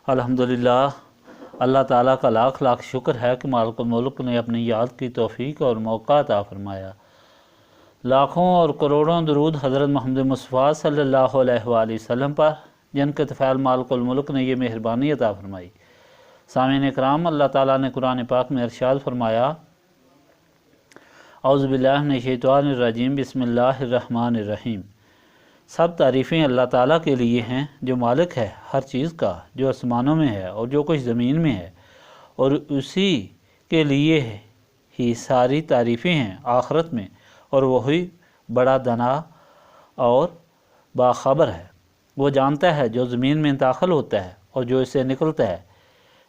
الحمدللہ، اللہ تعالیٰ کا لاکھ لاکھ شکر ہے کہ مالک الملک نے اپنی یاد کی توفیق اور موقع عطا فرمایا۔ لاکھوں اور کروڑوں درود حضرت محمد مصطفیٰ صلی اللہ علیہ وآلہ وسلم پر، جن کے طفیل مالک الملک نے یہ مہربانی عطا فرمائی۔ سامعین اکرام، اللہ تعالیٰ نے قرآن پاک میں ارشاد فرمایا، اعوذ باللہ من الشیطان الرجیم، بسم اللہ الرحمن الرحیم۔ سب تعریفیں اللہ تعالیٰ کے لیے ہیں جو مالک ہے ہر چیز کا، جو آسمانوں میں ہے اور جو کچھ زمین میں ہے، اور اسی کے لیے ہی ساری تعریفیں ہیں آخرت میں، اور وہی بڑا دانا اور باخبر ہے۔ وہ جانتا ہے جو زمین میں داخل ہوتا ہے اور جو اس سے نکلتا ہے،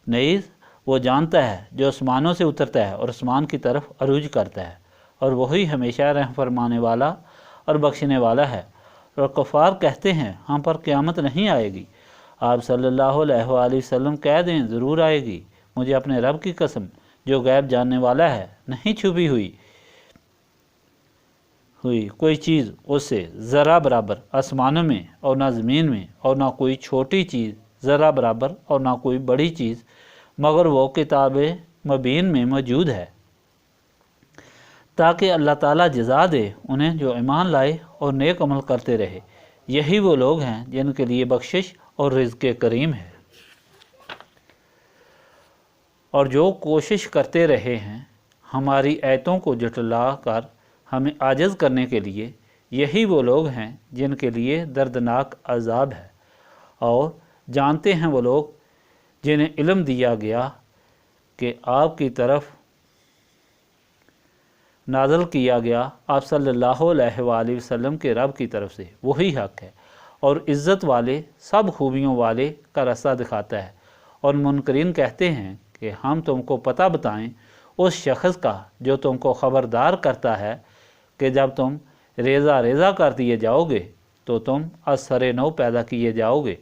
نیز وہ جانتا ہے جو آسمانوں سے اترتا ہے اور آسمان کی طرف عروج کرتا ہے، اور وہی ہمیشہ رحم فرمانے والا اور بخشنے والا ہے۔ اور کفار کہتے ہیں ہم پر قیامت نہیں آئے گی۔ آپ صلی اللہ علیہ وآلہ وسلم کہہ دیں ضرور آئے گی، مجھے اپنے رب کی قسم جو غیب جاننے والا ہے، نہیں چھپی ہوئی کوئی چیز اس سے ذرہ برابر آسمانوں میں اور نہ زمین میں، اور نہ کوئی چھوٹی چیز ذرہ برابر اور نہ کوئی بڑی چیز، مگر وہ کتاب مبین میں موجود ہے، تاکہ اللہ تعالیٰ جزا دے انہیں جو ایمان لائے اور نیک عمل کرتے رہے۔ یہی وہ لوگ ہیں جن کے لیے بخشش اور رزق کریم ہے، اور جو کوشش کرتے رہے ہیں ہماری آیتوں کو جھٹلا کر ہمیں عاجز کرنے کے لیے، یہی وہ لوگ ہیں جن کے لیے دردناک عذاب ہے۔ اور جانتے ہیں وہ لوگ جنہیں علم دیا گیا کہ آپ کی طرف نازل کیا گیا، آپ صلی اللہ علیہ وآلہ وسلم کے رب کی طرف سے وہی حق ہے، اور عزت والے سب خوبیوں والے کا راستہ دکھاتا ہے۔ اور منکرین کہتے ہیں کہ ہم تم کو پتہ بتائیں اس شخص کا جو تم کو خبردار کرتا ہے کہ جب تم ریزہ ریزہ کر دیے جاؤ گے تو تم از سر نو پیدا کیے جاؤ گے،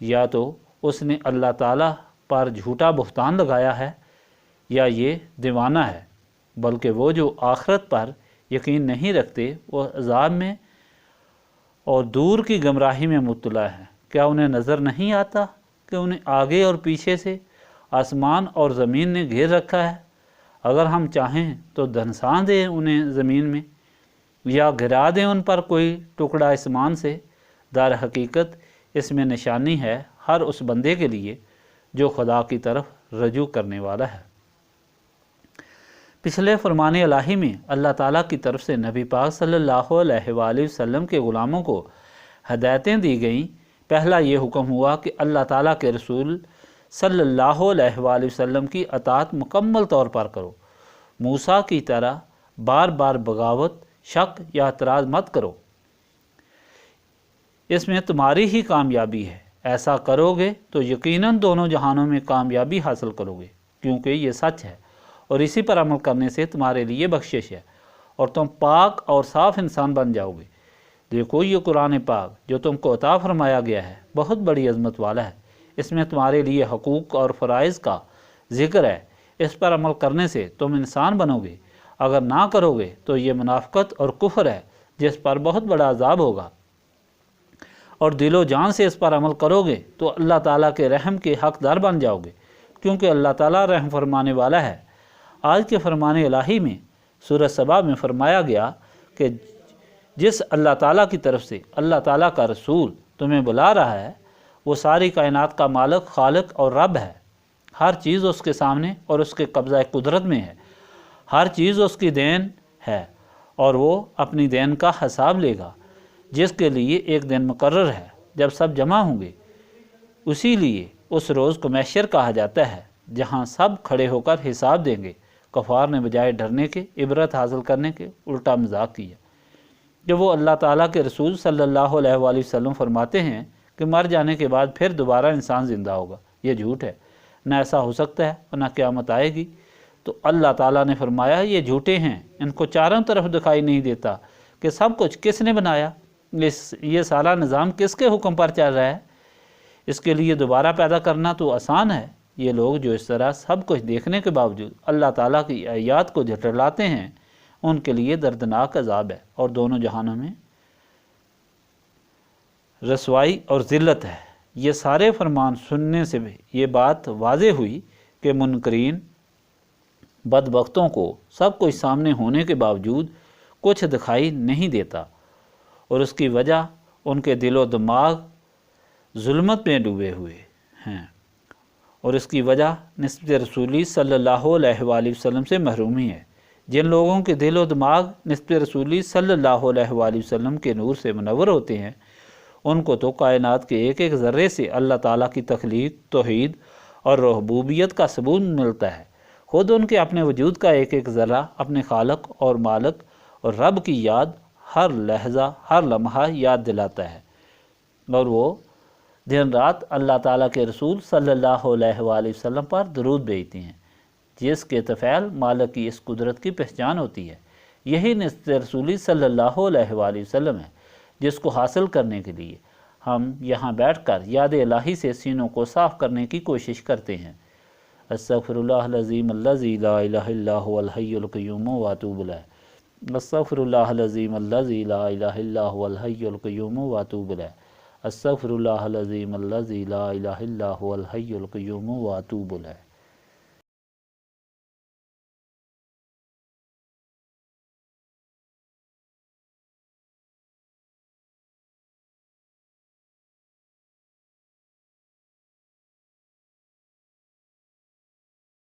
یا تو اس نے اللہ تعالیٰ پر جھوٹا بہتان لگایا ہے یا یہ دیوانہ ہے، بلکہ وہ جو آخرت پر یقین نہیں رکھتے وہ عذاب میں اور دور کی گمراہی میں مبتلا ہے۔ کیا انہیں نظر نہیں آتا کہ انہیں آگے اور پیچھے سے آسمان اور زمین نے گھیر رکھا ہے؟ اگر ہم چاہیں تو دھنسان دیں انہیں زمین میں، یا گرا دیں ان پر کوئی ٹکڑا آسمان سے۔ در حقیقت اس میں نشانی ہے ہر اس بندے کے لیے جو خدا کی طرف رجوع کرنے والا ہے۔ پچھلے فرمان الہی میں اللہ تعالیٰ کی طرف سے نبی پاک صلی اللہ علیہ وآلہ وسلم کے غلاموں کو ہدایتیں دی گئیں۔ پہلا یہ حکم ہوا کہ اللہ تعالیٰ کے رسول صلی اللہ علیہ وآلہ وسلم کی اطاعت مکمل طور پر کرو۔ موسیٰ کی طرح بار بار بغاوت، شک یا اعتراض مت کرو، اس میں تمہاری ہی کامیابی ہے۔ ایسا کرو گے تو یقیناً دونوں جہانوں میں کامیابی حاصل کرو گے، کیونکہ یہ سچ ہے، اور اسی پر عمل کرنے سے تمہارے لیے بخشش ہے، اور تم پاک اور صاف انسان بن جاؤ گے۔ دیکھو یہ قرآن پاک جو تم کو عطا فرمایا گیا ہے بہت بڑی عظمت والا ہے، اس میں تمہارے لیے حقوق اور فرائض کا ذکر ہے۔ اس پر عمل کرنے سے تم انسان بنو گے، اگر نہ کرو گے تو یہ منافقت اور کفر ہے جس پر بہت بڑا عذاب ہوگا، اور دل و جان سے اس پر عمل کرو گے تو اللہ تعالیٰ کے رحم کے حقدار بن جاؤ گے، کیونکہ اللہ تعالیٰ رحم فرمانے والا ہے۔ آج کے فرمان الہی میں سورہ سبا میں فرمایا گیا کہ جس اللہ تعالیٰ کی طرف سے اللہ تعالیٰ کا رسول تمہیں بلا رہا ہے وہ ساری کائنات کا مالک، خالق اور رب ہے۔ ہر چیز اس کے سامنے اور اس کے قبضہ قدرت میں ہے، ہر چیز اس کی دین ہے، اور وہ اپنی دین کا حساب لے گا، جس کے لیے ایک دن مقرر ہے جب سب جمع ہوں گے۔ اسی لیے اس روز کو محشر کہا جاتا ہے جہاں سب کھڑے ہو کر حساب دیں گے۔ کفار نے بجائے ڈرنے کے، عبرت حاصل کرنے کے، الٹا مذاق کیا۔ جب وہ اللہ تعالیٰ کے رسول صلی اللہ علیہ وآلہ وسلم فرماتے ہیں کہ مر جانے کے بعد پھر دوبارہ انسان زندہ ہوگا، یہ جھوٹ ہے، نہ ایسا ہو سکتا ہے اور نہ قیامت آئے گی، تو اللہ تعالیٰ نے فرمایا یہ جھوٹے ہیں، ان کو چاروں طرف دکھائی نہیں دیتا کہ سب کچھ کس نے بنایا، یہ سارا نظام کس کے حکم پر چل رہا ہے، اس کے لیے دوبارہ پیدا کرنا تو آسان ہے۔ یہ لوگ جو اس طرح سب کچھ دیکھنے کے باوجود اللہ تعالیٰ کی آیات کو جھٹلاتے ہیں، ان کے لیے دردناک عذاب ہے، اور دونوں جہانوں میں رسوائی اور ذلت ہے۔ یہ سارے فرمان سننے سے بھی یہ بات واضح ہوئی کہ منکرین بدبختوں کو سب کچھ سامنے ہونے کے باوجود کچھ دکھائی نہیں دیتا، اور اس کی وجہ ان کے دل و دماغ ظلمت میں ڈوبے ہوئے ہیں، اور اس کی وجہ نسبت رسولی صلی اللہ علیہ وآلہ وسلم سے محرومی ہے۔ جن لوگوں کے دل و دماغ نسبت رسولی صلی اللہ علیہ وآلہ وسلم کے نور سے منور ہوتے ہیں، ان کو تو کائنات کے ایک ایک ذرے سے اللہ تعالیٰ کی تخلیق، توحید اور ربوبیت کا ثبوت ملتا ہے۔ خود ان کے اپنے وجود کا ایک ایک ذرہ اپنے خالق اور مالک اور رب کی یاد ہر لحظہ ہر لمحہ یاد دلاتا ہے، اور وہ دن رات اللہ تعالیٰ کے رسول صلی اللہ علیہ وآلہ وسلم پر درود بھیجتے ہیں، جس کے طفیل مالک کی اس قدرت کی پہچان ہوتی ہے۔ یہی نسبت رسولی صلی اللہ علیہ وآلہ وسلم ہے، جس کو حاصل کرنے کے لیے ہم یہاں بیٹھ کر یاد الہی سے سینوں کو صاف کرنے کی کوشش کرتے ہیں۔ استغفر اللہ العظیم الذی لا الہ الا هو الحی القیوم واتوب الیہ۔ استغفر اللہ العظیم الذی لا الہ الا هو الحی القیوم واتوب الیہ۔ استغفر اللہ العظیم الذی لا الہ الا هو الحی القیوم واتوب الیہ۔